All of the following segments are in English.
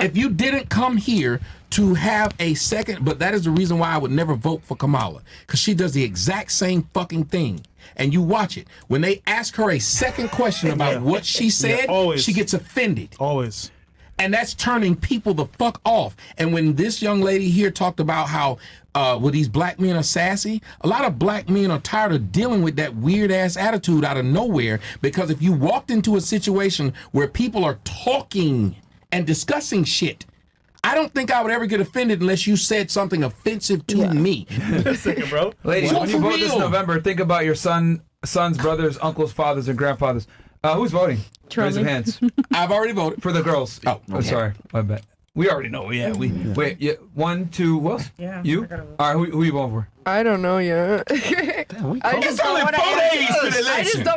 If you didn't come here to have a second, but that is the reason why I would never vote for Kamala, because she does the exact same fucking thing. And you watch it. When they ask her a second question about what she said, she gets offended. Always. And that's turning people the fuck off. And when this young lady here talked about how well, these black men are sassy, a lot of black men are tired of dealing with that weird ass attitude out of nowhere, because if you walked into a situation where people are talking and discussing shit, I don't think I would ever get offended unless you said something offensive to me. Second, bro. Ladies, So when you for vote this real. November, think about your sons, brothers, uncles, fathers, and grandfathers. Who's voting? Raise your hands. I've already voted. For the girls. Oh, sorry. My bad. We already know. Yeah, wait. Yeah, 1, 2. Who else? Yeah. You? All right. Who you voting for? I don't know yet. I just don't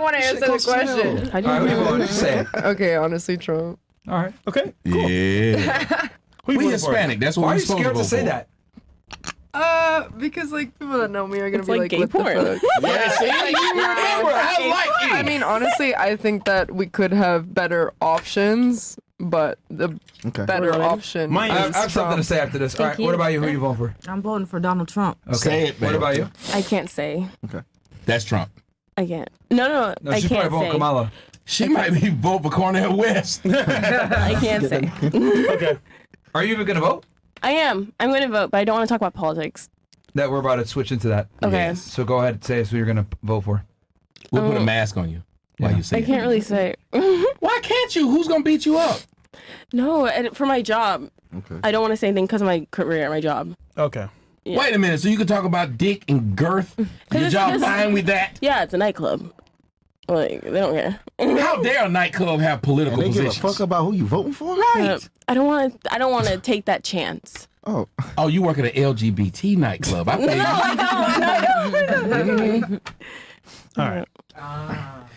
want to answer the question. All right. Who you voting? Just say it. Okay, honestly, Trump. All right. Okay. Cool. Yeah. Who you We voting for? Hispanic. That's what Why are we're you supposed scared to to vote say for. that? Because like people that know me are gonna It's be like like gay what the porn. fuck? Yeah, see? You remember. I like you. I mean, honestly, I think that we could have better options, but the better option. Mine I is have something to say after this. All right. you. What about you? Who you voting for? I'm voting for Donald Trump. Okay. Say it, What babe. about you? I can't say. That's Trump. I can't. No, No, I she's can't probably voting say. Kamala. She might be vote for Cornel West. I can't say. Okay. Are you even going to vote? I am. I'm going to vote, but I don't want to talk about politics. That we're about to switch into that. Okay. So go ahead and say us who you're going to vote for. We'll put a mask on you while you say I can't really say. Why can't you? Who's going to beat you up? No, for my job. Okay. I don't want to say anything because of my career, my job. Okay. Yeah. Wait a minute. So you can talk about dick and girth? Your it's job just- fine with that? Yeah, it's a nightclub. Like, they don't care. How dare a nightclub have political They give a positions? fuck about who you voting for? Right. I don't want to take that chance. Oh, Oh, you work at an LGBT nightclub. I feel All right.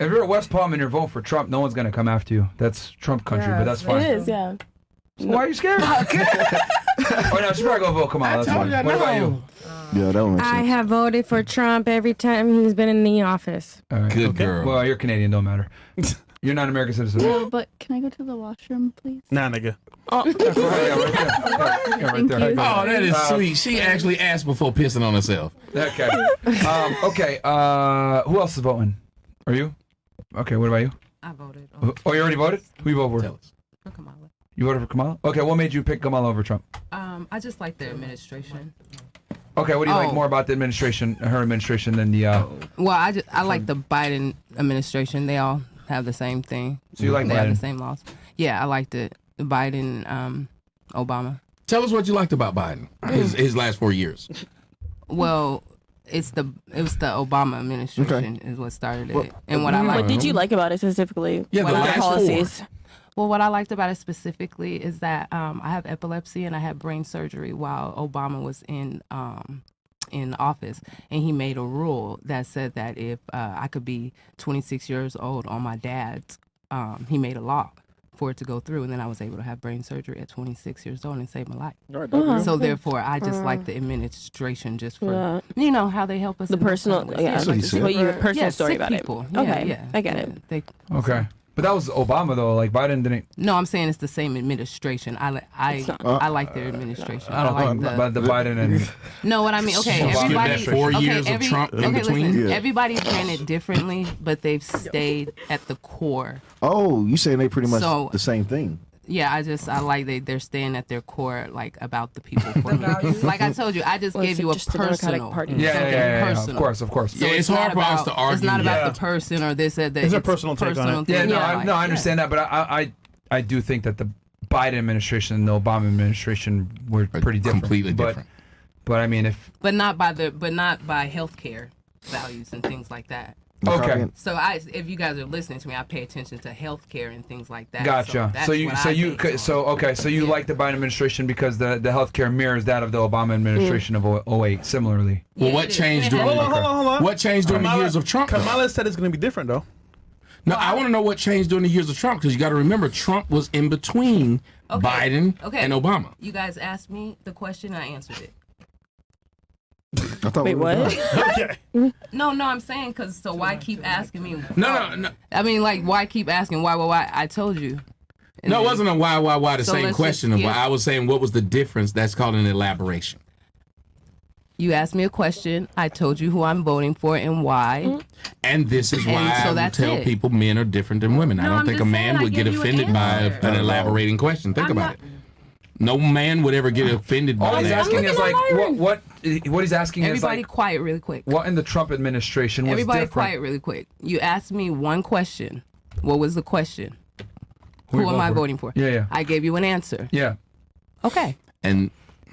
If you're at West Palm and you're voting for Trump, no one's going to come after you. That's Trump country, but that's fine. It is, yeah. So why are you scared? Oh, no, she's probably going to vote Kamala. That's fine. What about you? yeah, that one makes I sense. have voted for Trump every time he's been in the office. All right. Good girl. Well, you're Canadian, don't matter. You're not an American citizen. No, but can I go to the washroom, please? Nah, nigga. Yeah, right there. Yeah, right there. Oh, that is sweet. She actually asked before pissing on herself. Okay. Who else is voting? Are you? Okay, what about you? I voted Oh, you already voted? Who you vote for? Tell us. for Kamala. You voted for Kamala? Okay, what made you pick Kamala over Trump? I just like the administration. Okay, what do you like Oh. more about the administration, her administration, than the, Well, I like the Biden administration. They all have the same thing. So you like they have Biden? the same laws. Yeah, I liked it. Biden, Obama. Tell us what you liked about Biden, his last 4 years. Well, it was the Obama administration is what started it, and what I What liked. did you like about it specifically? Yeah, What the are last policies? Well, what I liked about it specifically is that I have epilepsy and I had brain surgery while Obama was in office, and he made a rule that said that if I could be 26 years old on my dad's, he made a law for it to go through, and then I was able to have brain surgery at 26 years old and save my life. So therefore, I just like the administration just for how they help us. The in those personal, kind of ways. yeah. That's what he said. What your personal Yeah, story sick about people. it. Yeah, Okay, yeah. I get it. They, okay. But that was Obama, though. Like, Biden didn't. no, I'm saying it's the same administration. I like their administration. I like But the Biden and. No, what I mean, okay, So skip everybody. that 4 years of Trump in between? Listen, Yeah. everybody's ran it differently, but they've stayed at the core. Oh, you saying they pretty much So- the same thing? Yeah, I like they're staying at their core, like about the people. For me. Like I told you, I just Well, gave it's you a just a Democratic personal. Party. Yeah. Of Personal. course. So Yeah, it's not hard for us about- to argue. It's not about Yeah. the person or this or that. It's a personal take on it. thing. Yeah, no, like, I understand that, but I do think that the Biden administration and the Obama administration were pretty different. Completely different. But I mean, if But not by healthcare values and things like that. okay, So if you guys are listening to me, I pay attention to healthcare and things like that. gotcha. that's So you what I base on. so you like the Biden administration because the healthcare mirrors that of the Obama administration of 08. Similarly, Well, Yeah, what it is. changed It during has- Hold on. what changed during the years of Trump? though? Kamala said it's going to be different, though. No, I want to know what changed during the years of Trump, because you got to remember Trump was in between Biden and Obama. You guys asked me the question, I answered it. I thought Wait, we were what? done. Okay. No, I'm saying why keep asking me? No. I mean, like, why keep asking why? I told you. And No, it then- wasn't a why the So same let's question. just Of, skip- I was saying what was the difference. That's called an elaboration. You asked me a question. I told you who I'm voting for and why. And this is why And so I would that's tell it. people men are different than women. I No, don't I'm think a just man saying I would get gave you an offended by answer. an elaborating question. Think I'm about not- it. No man would ever get offended by All he's that. asking is like what he's asking Everybody is like quiet really quick. what in the Trump administration was Everybody different. quiet really quick. You asked me one question. What was the question? Who Who you am I voting for? voting for? Yeah, yeah. I gave you an answer. Yeah. Okay.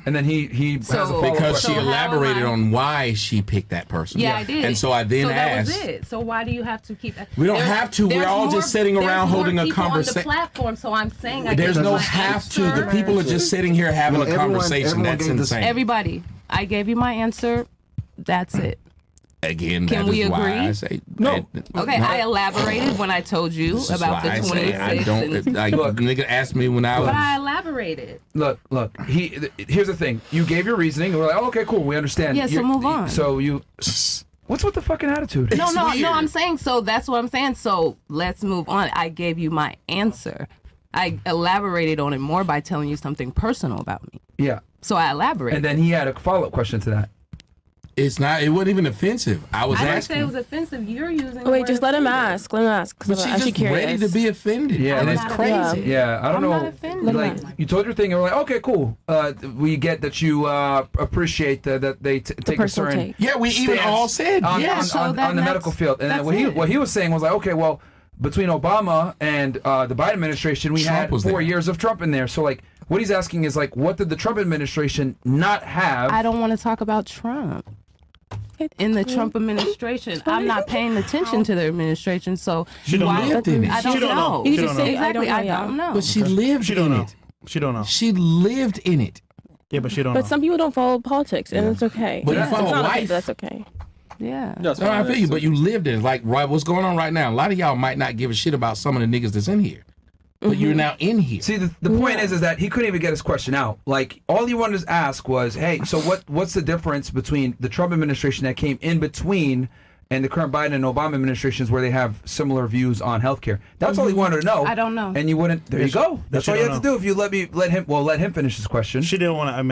And then he has a So- follow-up because she question. So how am elaborated I- on why she picked that person. Yeah, I did. And so I then so that asked. was it. So why do you have to keep? We don't have to. We're there's all just sitting there's around more holding a people on the conversation. platform, so I'm saying I There's gave no my have to. The answer. people are just sitting here having Well, a everyone- conversation. everyone That's gave this- insane. Everybody, I gave you my answer. That's it. Again, Can that we is why agree? I say No. Okay, no. I elaborated when I told you This is about why the I say 26. I don't. Like, Look. nigga asked me when I was. but I elaborated. Look. Here's the thing. You gave your reasoning, and we're like, oh, okay, cool, we understand. Yeah, so move on. So you, what's with the fucking attitude? No, weird. I'm saying so. That's what I'm saying. So let's move on. I gave you my answer. I elaborated on it more by telling you something personal about me. Yeah. So I elaborated. And then he had a follow-up question to that. It's not. It wasn't even offensive. I was I didn't asking. say it was offensive. You're using. Oh, wait, just let him ask. Let him ask. but Because she's I'm actually just ready curious. to be offended. Yeah, and I'm it's not crazy. Yeah, I don't I'm know. not offended. Like you told your thing, and we're like, okay, cool. We get that you appreciate that they take a personal certain take. Yeah, we even stance all said on, yes. So on the that's- medical field. And then that's it. what he was saying was like, okay, well, between Obama and the Biden administration, we Trump had was 4 there. years of Trump in there. So like, what he's asking is like, what did the Trump administration not have? I don't want to talk about Trump. In the Trump administration, I'm not paying attention to the administration, so She don't why- know. lived in it. I don't She don't know. know. You can just say, I don't exactly. know, I yeah. don't know. But she lived She don't in know. it. She don't know. She lived in it. Yeah, but she don't But know. some people don't follow politics, and it's okay. But you It's follow not okay, life. but that's okay. Yeah. No, I feel you, but you lived in it. Like, right, what's going on right now? A lot of y'all might not give a shit about some of the niggas that's in here. But you're now in here. See, the point is that he couldn't even get his question out. Like, all he wanted to ask was, hey, so what's the difference between the Trump administration that came in between and the current Biden and Obama administrations where they have similar views on healthcare? That's all he wanted to know. I don't know. And you wouldn't. There you go. That's she all you don't have to do. If you let him finish his question. She didn't want to.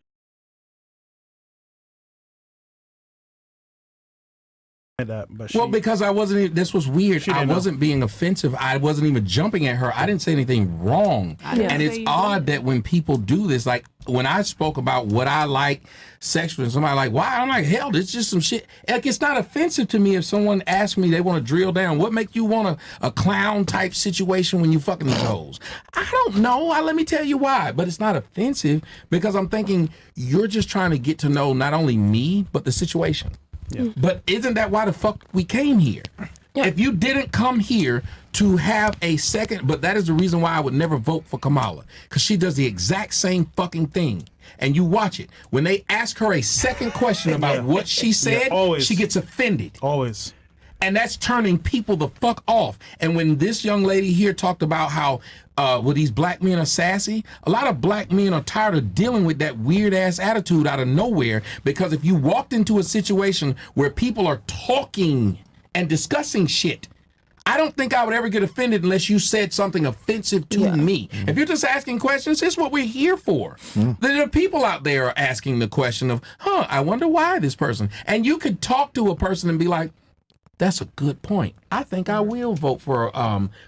That, but she, Well, because I wasn't. This was weird. She I didn't know. wasn't being offensive. I wasn't even jumping at her. I didn't say anything wrong. didn't And say it's you odd that when people do this, like when I spoke about what I like sexually, somebody like, why? I'm like, hell, it's just some shit. Like, it's not offensive to me if someone asks me they want to drill down. What makes you want a clown type situation when you fucking these hoes? I don't know. Let me tell you why. But it's not offensive because I'm thinking you're just trying to get to know not only me but the situation. Yeah. But isn't that why the fuck we came here? Yeah. If you didn't come here to have a second, but that is the reason why I would never vote for Kamala, because she does the exact same fucking thing. And you watch it. When they ask her a second question about what she said, always. she gets offended. always. And that's turning people the fuck off. And when this young lady here talked about how these black men are sassy, a lot of black men are tired of dealing with that weird ass attitude out of nowhere. Because if you walked into a situation where people are talking and discussing shit, I don't think I would ever get offended unless you said something offensive to me. If you're just asking questions, it's what we're here for. There are people out there are asking the question of, I wonder why this person. And you could talk to a person and be like, that's a good point. I think I will vote for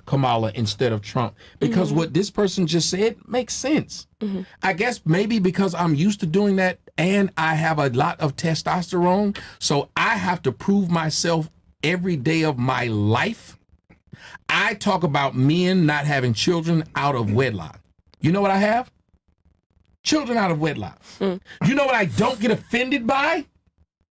Kamala instead of Trump because what this person just said makes sense. I guess maybe because I'm used to doing that and I have a lot of testosterone, so I have to prove myself every day of my life. I talk about men not having children out of wedlock. You know what I have? Children out of wedlock. You know what I don't get offended by?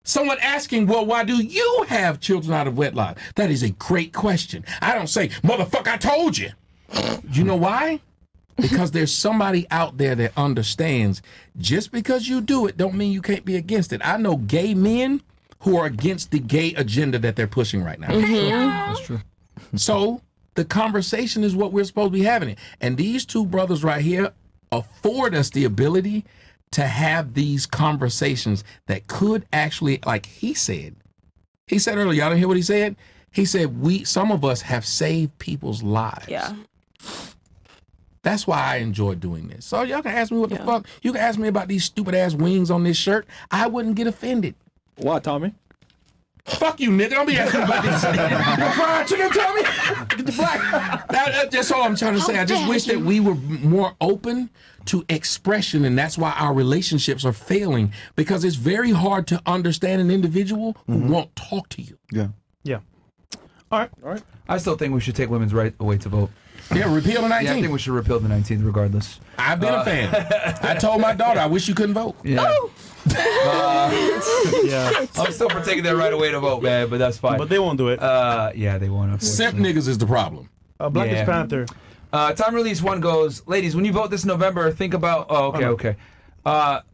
Someone asking, well, why do you have children out of wedlock? That is a great question. I don't say, motherfucker, I told you. You know why? Because there's somebody out there that understands just because you do it don't mean you can't be against it. I know gay men who are against the gay agenda that they're pushing right now. That's true. So the conversation is what we're supposed to be having. And these two brothers right here afford us the ability to have these conversations that could actually, like he said earlier, y'all didn't hear what he said? He said, some of us have saved people's lives. Yeah. That's why I enjoy doing this. So y'all can ask me what the fuck. You can ask me about these stupid ass wings on this shirt. I wouldn't get offended. Why, Tommy? Fuck you, nigga. Don't be asking about this. Fried chicken, Tommy. Get the black. That's all I'm trying to say. I just wish that we were more open to expression, and that's why our relationships are failing, because it's very hard to understand an individual who won't talk to you. Yeah. Yeah. All right. I still think we should take women's right away to vote. Yeah, repeal the 19th. Yeah, I think we should repeal the 19th regardless. I've been a fan. I told my daughter, I wish you couldn't vote. Yeah. Yeah. I'm still for taking that right away to vote, man, but that's fine. But they won't do it. Yeah, they won't. Simp niggas is the problem. Blackest Panther. Time release one goes, ladies, when you vote this November, think about. Oh, okay.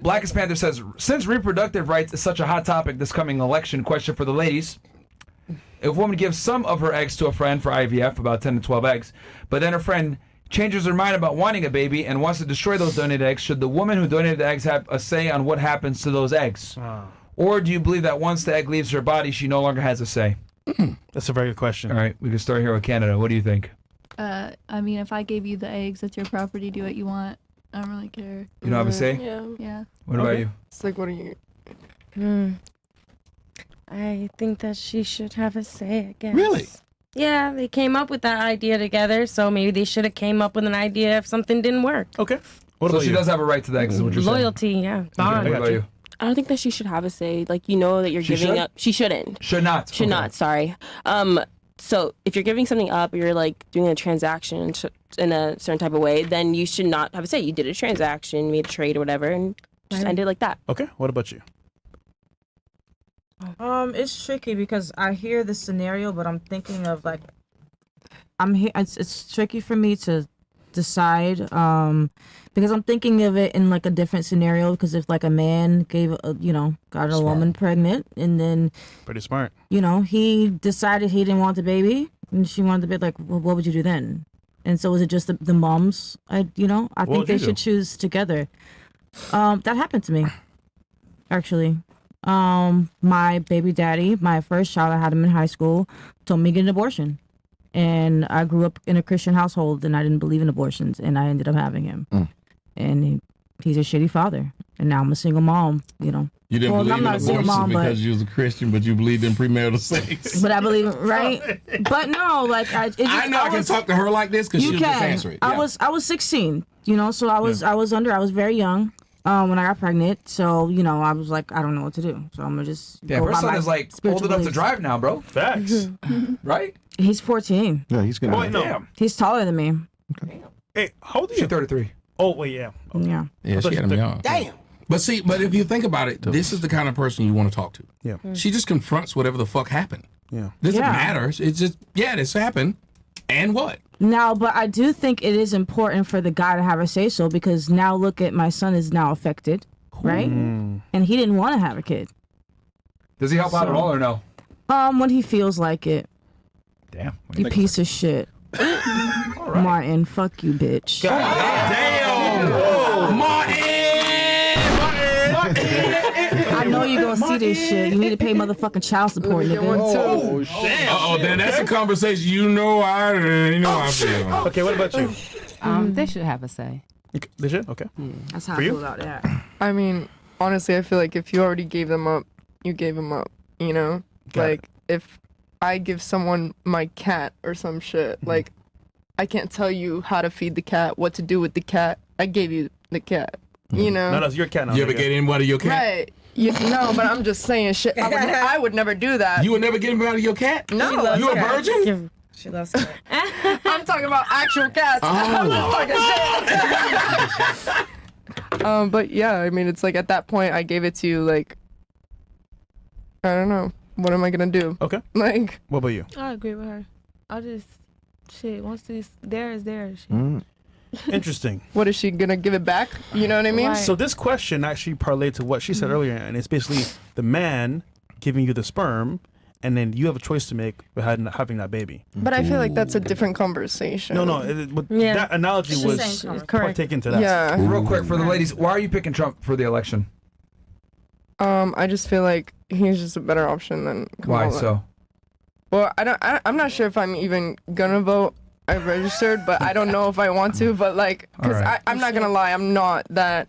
Blackest Panther says, since reproductive rights is such a hot topic this coming election, question for the ladies. If a woman gives some of her eggs to a friend for IVF, about 10 to 12 eggs, but then her friend changes her mind about wanting a baby and wants to destroy those donated eggs, should the woman who donated the eggs have a say on what happens to those eggs? Or do you believe that once the egg leaves her body, she no longer has a say? That's a very good question. All right, we can start here with Canada. What do you think? I mean, if I gave you the eggs, that's your property. Do what you want. I don't really care. You don't have a say? Yeah. What about you? It's like, what are you? I think that she should have a say, I guess. Really? Yeah, they came up with that idea together, so maybe they should have came up with an idea if something didn't work. Okay. What So about she you? does have a right to the eggs, is what you're Loyalty, yeah. Bond. saying. What about you? I don't think that she should have a say. Like, you know that you're She giving should? up. She shouldn't. Should not. Should not. Sorry. So if you're giving something up, you're like doing a transaction in a certain type of way, then you should not have a say. You did a transaction, made a trade or whatever, and just end it like that. Okay. What about you? It's tricky because I hear the scenario, but I'm thinking of like, it's tricky for me to decide, because I'm thinking of it in like a different scenario. Because if like a man got a woman pregnant, and then Pretty smart. he decided he didn't want the baby, and she wanted the baby, like, well, what would you do then? And so was it just the moms? I think they should choose together. That happened to me, actually. My baby daddy, my first child, I had him in high school, told me to get an abortion. And I grew up in a Christian household, and I didn't believe in abortions, and I ended up having him. And he's a shitty father. And now I'm a single mom, You didn't believe in abortion because you was a Christian, but you believed in premarital sex. But I believe, right? But no, like I can talk to her like this because she'll just answer it. I was 16, so I was very young. When I got pregnant, so I was like, I don't know what to do, so I'm gonna just. Yeah, her son is like old enough to drive now, bro. Facts. Right? He's 14. Yeah, he's gonna. Oh, wait, no. He's taller than me. Hey, how old are you? She's 33. Oh, wait, yeah. Okay. Yeah. Yeah, she had him young. Damn. But if you think about it, this is the kind of person you want to talk to. Yeah. She just confronts whatever the fuck happened. Yeah. Doesn't matter. It's just, this happened. And what? Now, but I do think it is important for the guy to have a say so, because now look at my son is now affected, right? And he didn't want to have a kid. Does he help out at all or no? When he feels like it. Damn. You piece of shit. Martin, fuck you, bitch. Damn! Martin! I know you're gonna see this shit. You need to pay motherfucking child support, nigga. Oh, shit. Then that's a conversation. I feel. Okay, what about you? They should have a say. They should? Okay. That's how For I you? feel about that. I mean, honestly, I feel like if you already gave them up, you gave them up. Like if I give someone my cat or some shit, like I can't tell you how to feed the cat, what to do with the cat. I gave you the cat. No, it's your cat now. You ever get in out of your cat? Right. No, but I'm just saying shit. I would never do that. You would never get him out of your cat? No. You a virgin? She loves cat. I'm talking about actual cats. I'm just talking shit. But yeah, I mean, it's like at that point, I gave it to you. Like, I don't know. What am I gonna do? Okay. Like, what about you? I agree with her. I'll just once it's there is there. Shit. Interesting. what is she gonna give it back? You know what I mean? Right. So this question actually parlayed to what she said earlier, and it's basically the man giving you the sperm, and then you have a choice to make with having that baby. But I feel like that's a different conversation. No, that analogy was partaken to that. Yeah. Real quick for the ladies, why are you picking Trump for the election? I just feel like he's just a better option than Kamala. Why so? Well, I'm not sure if I'm even gonna vote. I registered, but I don't know if I want to. But like, because All right. I'm not gonna lie, I'm not that.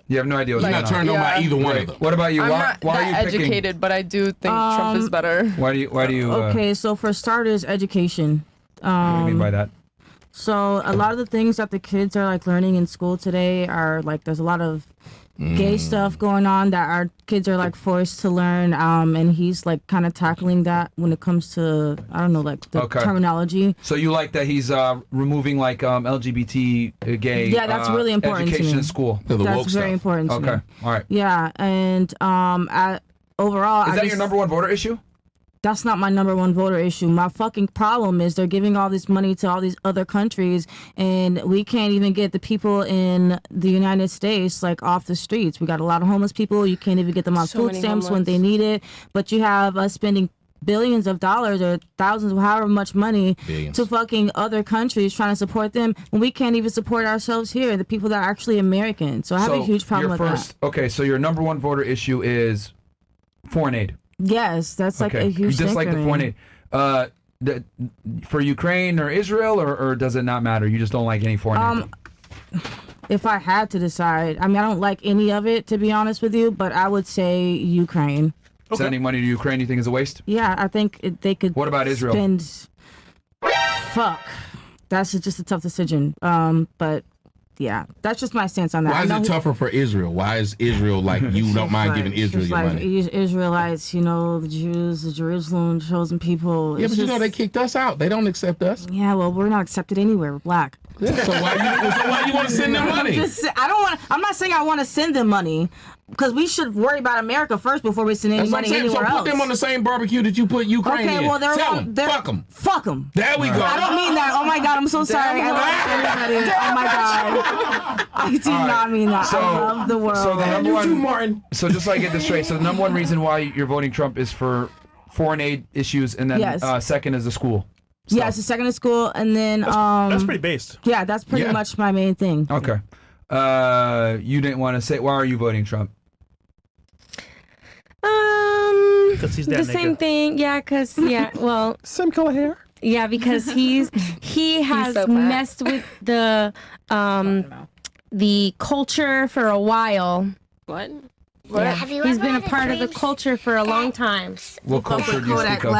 You have no idea what's You're going not on. turned on by Yeah. either one of them. What about you? I'm Why not are that you picking? educated, but I do think Trump is better. Why do you? Okay, so for starters, education. What do you mean by that? So a lot of the things that the kids are like learning in school today are like there's a lot of gay stuff going on that our kids are like forced to learn, and he's like kind of tackling that when it comes to I don't know like the terminology. So you like that he's removing like LGBT gay? Yeah, that's really important to education me. in school. That's very important to me. Okay, all right. Yeah, and overall, Is that your number one voter issue? That's not my number one voter issue. My fucking problem is they're giving all this money to all these other countries, and we can't even get the people in the United States like off the streets. We got a lot of homeless people. You can't even get them on So food many stamps when homeless. they need it. But you have us spending billions of dollars or thousands, however much money to fucking other countries trying to support them when we can't even support ourselves here, the people that are actually American. So I have a huge problem with that. Okay, so your number one voter issue is foreign aid. Yes, that's like a huge You thing dislike for the me. foreign aid. For Ukraine or Israel, or does it not matter? You just don't like any foreign aid? If I had to decide, I mean, I don't like any of it, to be honest with you, but I would say Ukraine. Sending money to Ukraine you think is a waste? Yeah, I think they could. What about Israel? Fuck. That's just a tough decision. But yeah, that's just my stance on that. Why is it tougher for Israel? Why is Israel like you don't mind giving Israel your money? Israelites, you know, the Jews, the Jerusalem chosen people. Yeah, It's but you know just- they kicked us out. They don't accept us. Yeah, well, we're not accepted anywhere. We're black. So why you want to send them money? I'm not saying I want to send them money, because we should worry about America first before we send any That's what I'm money saying. anywhere So else. put them on the same barbecue that you put Ukraine in. Okay, well, they're Tell on. them, fuck them. Fuck them. There we go. I don't mean that. Oh my God, I'm so sorry. I love everybody. Oh my God. I do not mean that. I love the world. So the number one, So just so I get this straight, so the number one reason why you're voting Trump is for foreign aid issues, and then Yes. second is the school. Yeah, it's the second in school, and then that's pretty based. Yeah, that's pretty much my main thing. Okay. You didn't want to say. Why are you voting Trump? He's the that same nigga. thing. Yeah, because well, same color hair. Yeah, because he has so fat. messed with the culture for a while. What? Yeah. Have you He's ever been a had a part of the dream culture for a long time. What culture do you speak of?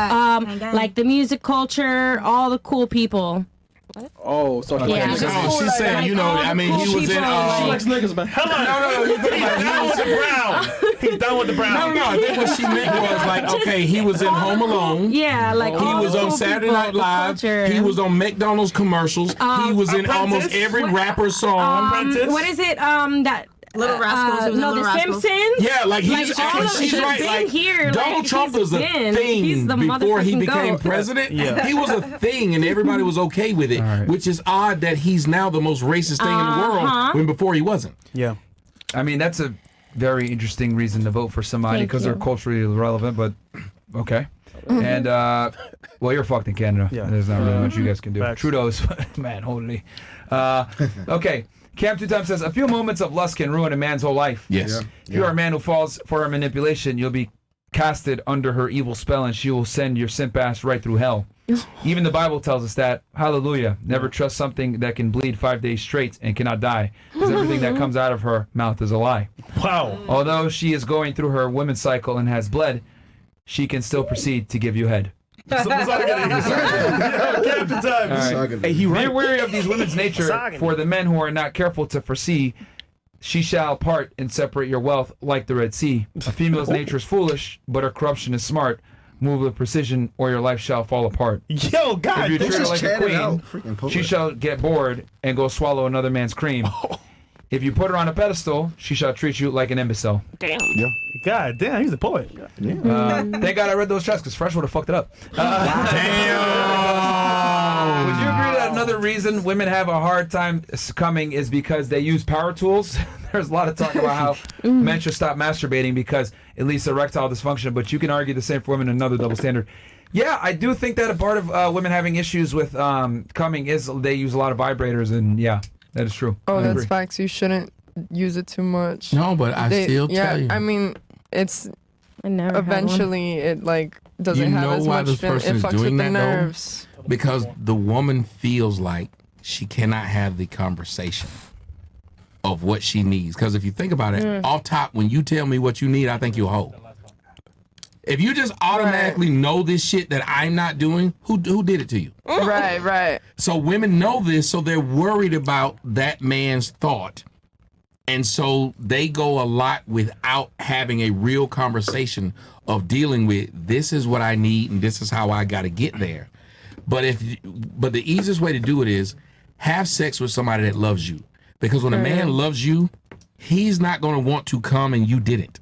Like the music culture, all the cool people. Oh, so Yeah, Okay, so just she's saying, like you know, all the I mean, cool he was in. people. she likes niggas, man. Hell No, you're thinking about He's down with the brown. He's down with the brown. No, I think what she meant was like, okay, he was in Home Alone. Yeah, like He all was the on cool Saturday people, Night the Live. culture. He was on McDonald's commercials. He was in almost every rapper's song. What is it? That Little Rascals. He was in no, Little the Rascals. Simpsons. Yeah, like he's all of she's he's right. been Like here. Donald like, Trump he's was a been. thing He's the before he motherfucking became goat. president. Yeah. He was a thing, and everybody was okay with it. Which is odd that he's now the most racist thing in the world when before he wasn't. Yeah. I mean, that's a very interesting reason to vote for somebody Thank because they're you. culturally relevant. But okay. And well, you're fucked in Canada. Yeah. There's not really much you guys can do. Facts. Trudeau's man, holy. Okay. Cam 2 Times says a few moments of lust can ruin a man's whole life. Yes. If you are a man who falls for her manipulation, you'll be casted under her evil spell, and she will send your simp ass right through hell. Even the Bible tells us that. Hallelujah. Never trust something that can bleed 5 days straight and cannot die, because everything that comes out of her mouth is a lie. Wow. Although she is going through her women's cycle and has bled, she can still proceed to give you head. Captain Times. All right. Hey, he Be right. wary of these women's nature. Sogging. For the men who are not careful to foresee, she shall part and separate your wealth like the Red Sea. A female's nature is foolish, but her corruption is smart. Move with precision, or your life shall fall apart. Yo, God. If you They treat her just like a chatted out. queen, Freaking poet. she shall get bored and go swallow another man's cream. If you put her on a pedestal, she shall treat you like an imbecile. Damn. God damn, he's a poet. Thank God I read those tracks, because Fresh would have fucked it up. Damn. Would you agree that another reason women have a hard time succumbing is because they use power tools? There's a lot of talk about how men should stop masturbating because it leads to erectile dysfunction, but you can argue the same for women, another double standard. Yeah, I do think that a part of women having issues with coming is they use a lot of vibrators, and yeah, that is true. Oh, I that's agree. facts. You shouldn't use it too much. No, but I still tell you. I mean, it's I never had one. eventually it like doesn't You have know as why much this fin- person it is fucks doing with the that, though? nerves. Because the woman feels like she cannot have the conversation of what she needs. Because if you think about it, off top, when you tell me what you need, I think you're a hoe. If you just automatically know this shit that I'm not doing, who did it to you? Right. So women know this, so they're worried about that man's thought. And so they go a lot without having a real conversation of dealing with, this is what I need and this is how I got to get there. But the easiest way to do it is have sex with somebody that loves you. Because when a man loves you, he's not going to want to come and you didn't.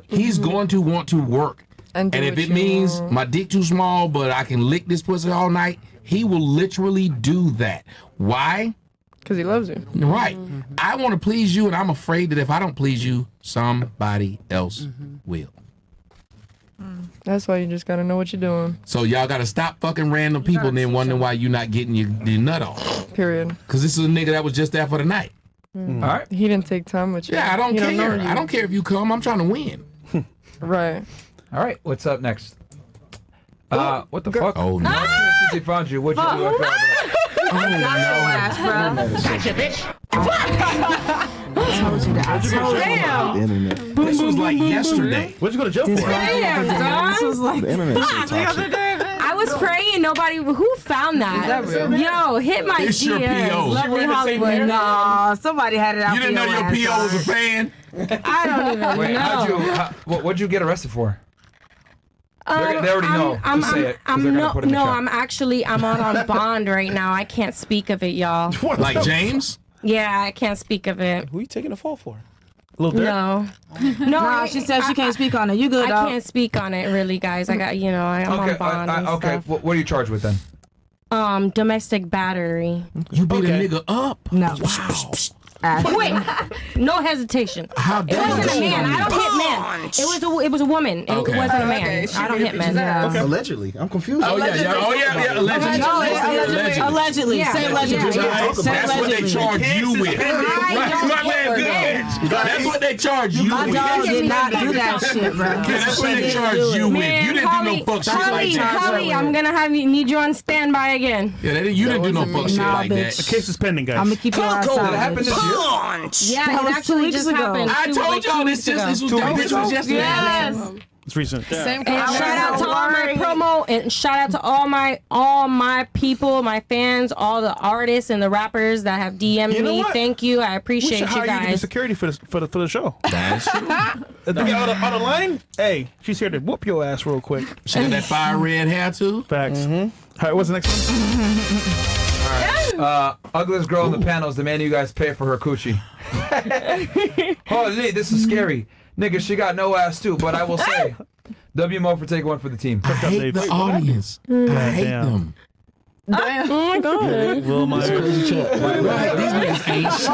He's going to want to work. And if it means my dick too small, but I can lick this pussy all night, he will literally do that. Why? Because he loves you. Right. I want to please you, and I'm afraid that if I don't please you, somebody else will. That's why you just gotta know what you're doing. So y'all got to stop fucking random people and then wondering why you're not getting your nut off. Period. Because this is a nigga that was just there for the night. All right. He didn't take time with you. Yeah, I don't He care. know you. I don't care if you come. I'm trying to win. Right. All right. What's up next? What the fuck? Oh, no. Since they found you, what'd you do? Oh, no. I told you that. I told you. The internet. This was like yesterday. What'd you go to jail for? This was like The internet shit toxic. I was praying. Nobody. Who found that? Yo, hit my It's your DMs. PO. Lovely Hollywood. no, somebody had it out. You didn't know your PO was a fan? I don't even Wait, know. what'd you get arrested for? They already know. Just say it. 'Cause they're gonna put it in the chat. I'm out on bond right now. I can't speak of it, y'all. Like James? Yeah, I can't speak of it. Who you taking the fall for? Little Dirk? No. No, she said she can't speak on it. You good, I dog? can't speak on it, really, guys. I got, I'm on bond and okay. stuff. What are you charged with then? Domestic battery. You beat a nigga up? No. Wow. Wait, no hesitation. How It dare wasn't a you? man. I don't hit men. It was a woman. It Okay. wasn't a man. Okay, I don't hit men. Allegedly. I'm confused. Oh, yeah. Allegedly. Allegedly. Yeah. Say allegedly. Yeah. Say That's what they allegedly. charge you with. Right, my man, good. That's what they charge you My with. dog did not do that shit, bro. Yeah, that's what they charge you with. You didn't do no fuck shit like that. Holly, I'm gonna need you on standby again. Yeah, you didn't do no fuck shit Nah, like bitch. that. The case is pending, guys. I'm gonna keep your ass That out. happened this year? Yeah, That it was 2 actually weeks just ago. happened. I told y'all this was yesterday. Yes. It's recent. Same And shout out to all my promo and shout out to all my people, my fans, all the artists and the rappers that have DM'd You know me. what? Thank you. I We appreciate should you hire you to do guys. security for the show. That's true. If they get on the line, hey, she's here to whoop your ass real quick. She got that fire red hair too. Facts. All right, what's the next one? Ugliest girl in the panel is the man you guys pay for her coochie. Holy, this is scary. Nigga, she got no ass too, but I will say, WMO for taking one for the team. I hate the audience. I hate Damn. them. Oh my god. Will Myers. Crazy chat. Right, these niggas ain't shit.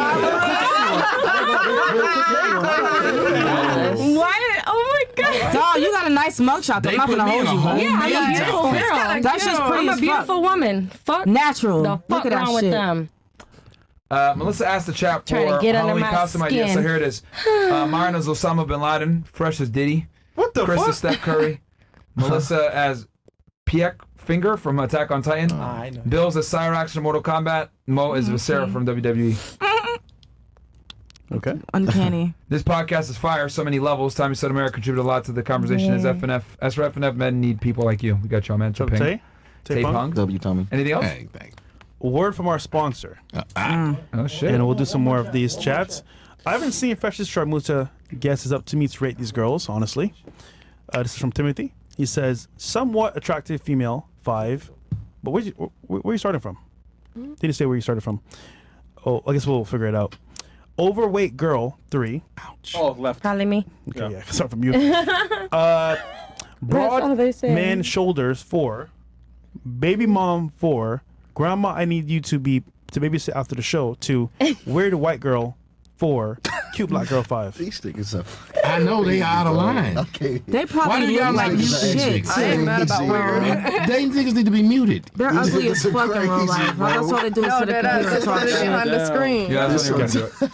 Why? Oh my god. Dog, you got a nice mugshot. They I'm not put gonna me in hold a you. whole bro. Yeah, I'm a million beautiful outfit. girl. That shit's pretty I'm a as beautiful fuck. woman. Fuck. Natural. The Look fuck at that wrong with shit. them? Melissa asked the chat for Trying to get under Halloween my costume ideas, so skin. here it is. Myron as Osama bin Laden, Fresh as Diddy, What the Chris fuck? as Steph Curry, Melissa as Piek Finger from Attack on Titan, I know. Bill's as Cyrax from Mortal Kombat, Mo is Viscera from WWE. Okay. Uncanny. This podcast is fire, so many levels. Tommy Sotomayor contributed a lot to the conversation as FNF. As for FNF, men need people like you. We got y'all, man. So, Tay Tay? Tay Punk? Punk. W. Tommy. Anything else? Hey, thanks. Word from our sponsor. Oh, shit. And we'll do some more of these chats. I haven't seen Fresh's Charmuta guesses up to me to rate these girls, honestly. This is from Timothy. He says, somewhat attractive female, 5. But where are you starting from? Didn't say where you started from. Oh, I guess we'll figure it out. Overweight girl, 3. Oh, left. Probably me. Okay, yeah, start from you. Broad all they say. man shoulders, 4. Baby mom, 4. Grandma, I need you to babysit after the show, 2. Weird white girl, 4. Cute black girl, 5. These niggas are. I know they out of line. Okay. They Why probably do y'all look like like mute these shit. niggas? I ain't mad about Crazy, weird. bro. They niggas need to be muted. They're These ugly as niggas are fuck in real crazy, life. bro. That's all they do is No, sit at the that computer and ass talk is shit. behind the screen. Yeah, that's what you can do it.